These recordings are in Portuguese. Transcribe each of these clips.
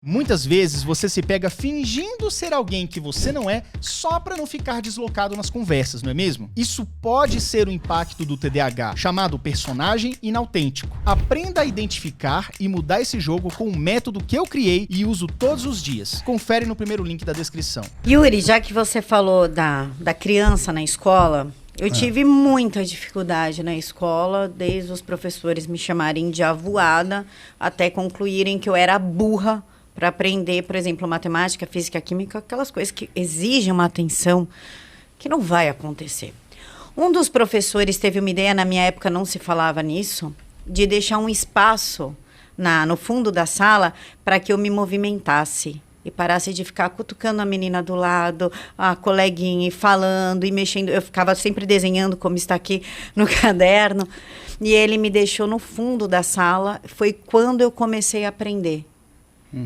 Muitas vezes você se pega fingindo ser alguém que você não é só para não ficar deslocado nas conversas, não é mesmo? Isso pode ser o impacto do TDAH, chamado personagem inautêntico. Aprenda a identificar e mudar esse jogo com um método que eu criei e uso todos os dias. Confere no primeiro link da descrição. Yuri, já que você falou da criança na escola, eu tive muita dificuldade na escola, desde os professores me chamarem de avoada até concluírem que eu era burra para aprender, por exemplo, matemática, física, química, aquelas coisas que exigem uma atenção que não vai acontecer. Um dos professores teve uma ideia, na minha época não se falava nisso, de deixar um espaço no fundo da sala para que eu me movimentasse e parasse de ficar cutucando a menina do lado, a coleguinha, e falando e mexendo. Eu ficava sempre desenhando, como está aqui no caderno, e ele me deixou no fundo da sala. Foi quando eu comecei a aprender.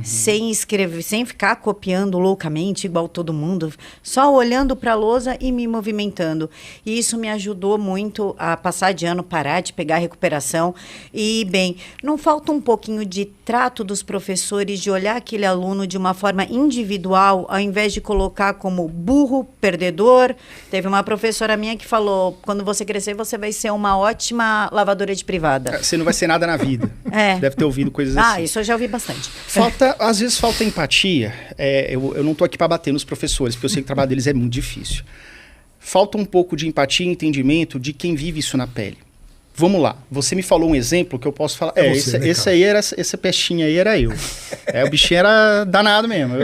Sem escrever, sem ficar copiando loucamente, igual todo mundo, só olhando para a lousa e me movimentando. E isso me ajudou muito a passar de ano, parar de pegar recuperação. E, bem, não falta um pouquinho de trato dos professores, de olhar aquele aluno de uma forma individual, ao invés de colocar como burro, perdedor. Teve uma professora minha que falou, quando você crescer, você vai ser uma ótima lavadora de privada. Você não vai ser nada na vida. Deve ter ouvido coisas assim. Isso eu já ouvi bastante. Às vezes falta empatia. Eu não tô aqui para bater nos professores, porque eu sei que o trabalho deles é muito difícil. Falta um pouco de empatia e entendimento de quem vive isso na pele. Vamos lá. Você me falou um exemplo que eu posso falar. Essa pestinha aí era eu. O bichinho era danado mesmo.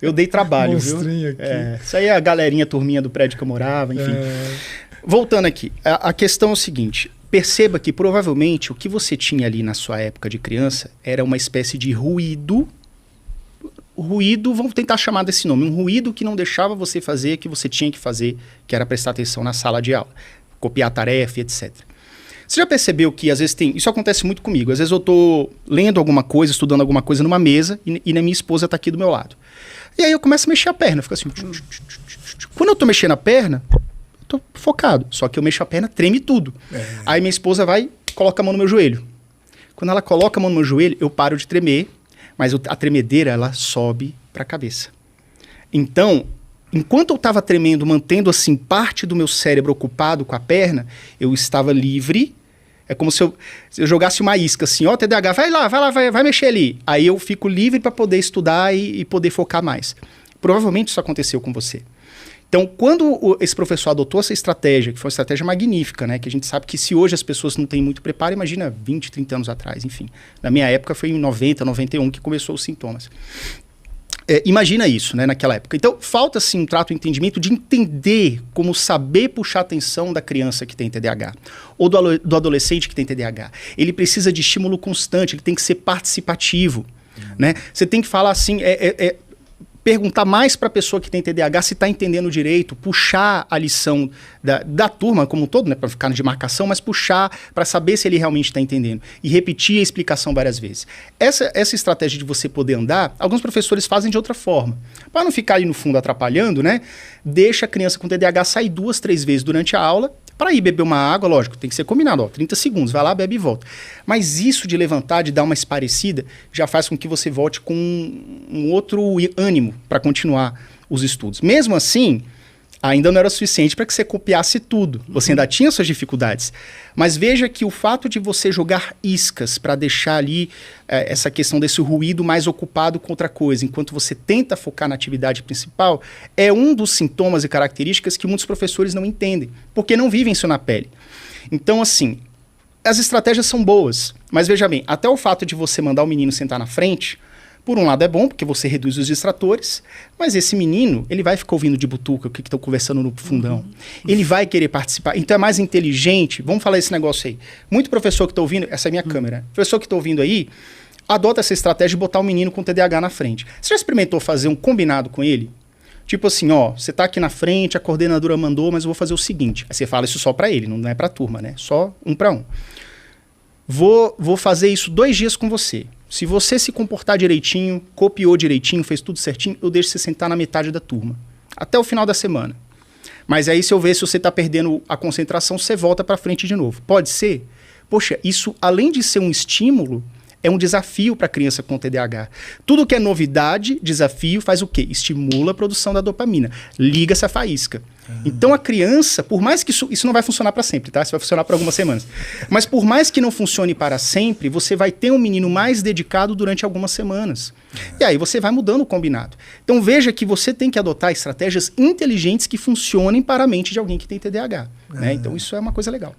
Eu dei trabalho, viu? Aqui. Isso aí é a galerinha, turminha do prédio que eu morava, enfim. Voltando aqui. A questão é o seguinte. Perceba que provavelmente o que você tinha ali na sua época de criança era uma espécie de ruído. Vamos tentar chamar desse nome. Um ruído que não deixava você fazer o que você tinha que fazer, que era prestar atenção na sala de aula. Copiar a tarefa, etc. Você já percebeu que às vezes isso acontece muito comigo. Às vezes eu estou lendo alguma coisa, estudando alguma coisa numa mesa e a minha esposa está aqui do meu lado. E aí eu começo a mexer a perna, fica assim. Quando eu estou mexendo a perna, tô focado, só que eu mexo a perna, treme tudo. Aí minha esposa vai, coloca a mão no meu joelho. Quando ela coloca a mão no meu joelho, eu paro de tremer, mas a tremedeira, ela sobe para a cabeça. Então, enquanto eu estava tremendo, mantendo assim parte do meu cérebro ocupado com a perna, eu estava livre. É como se eu jogasse uma isca assim, ó, TDAH, vai mexer ali. Aí eu fico livre para poder estudar e poder focar mais. Provavelmente isso aconteceu com você. Então, quando esse professor adotou essa estratégia, que foi uma estratégia magnífica, né? Que a gente sabe que se hoje as pessoas não têm muito preparo, imagina 20, 30 anos atrás, enfim. Na minha época foi em 90, 91 que começou os sintomas. Imagina isso, né, naquela época. Então, falta sim um trato, um entendimento de entender como saber puxar a atenção da criança que tem TDAH ou do adolescente que tem TDAH. Ele precisa de estímulo constante, ele tem que ser participativo, né? Você tem que falar assim, perguntar mais para a pessoa que tem TDAH se está entendendo direito, puxar a lição da turma como um todo, né, para ficar de marcação, mas puxar para saber se ele realmente está entendendo e repetir a explicação várias vezes. Essa estratégia de você poder andar, alguns professores fazem de outra forma. Para não ficar ali no fundo atrapalhando, né, deixa a criança com TDAH sair 2, 3 vezes durante a aula, para ir beber uma água, lógico, tem que ser combinado, 30 segundos, vai lá, bebe e volta. Mas isso de levantar, de dar uma esparecida, já faz com que você volte com um outro ânimo para continuar os estudos. Mesmo assim, ainda não era suficiente para que você copiasse tudo. Você ainda tinha suas dificuldades. Mas veja que o fato de você jogar iscas para deixar ali essa questão desse ruído mais ocupado com outra coisa, enquanto você tenta focar na atividade principal, é um dos sintomas e características que muitos professores não entendem, porque não vivem isso na pele. Então, assim, as estratégias são boas, mas veja bem, até o fato de você mandar o menino sentar na frente, por um lado é bom, porque você reduz os distratores, mas esse menino, ele vai ficar ouvindo de butuca o que estão conversando no fundão. Ele vai querer participar, então é mais inteligente. Vamos falar esse negócio aí. Muito professor que está ouvindo, essa é a minha câmera, professor que está ouvindo aí, adota essa estratégia de botar o menino com TDAH na frente. Você já experimentou fazer um combinado com ele? Tipo assim, ó, você tá aqui na frente, a coordenadora mandou, mas eu vou fazer o seguinte. Aí você fala isso só para ele, não é para a turma, né? Só um para um. Vou fazer isso 2 dias com você. Se você se comportar direitinho, copiou direitinho, fez tudo certinho, eu deixo você sentar na metade da turma. Até o final da semana. Mas aí se eu ver se você está perdendo a concentração, você volta para frente de novo. Pode ser? Poxa, isso além de ser um estímulo, é um desafio para a criança com TDAH. Tudo que é novidade, desafio, faz o quê? Estimula a produção da dopamina. Liga essa faísca. Então a criança, por mais que isso não vai funcionar para sempre, tá? Isso vai funcionar por algumas semanas. Mas por mais que não funcione para sempre, você vai ter um menino mais dedicado durante algumas semanas. E aí você vai mudando o combinado. Então veja que você tem que adotar estratégias inteligentes que funcionem para a mente de alguém que tem TDAH. Né? Então isso é uma coisa legal.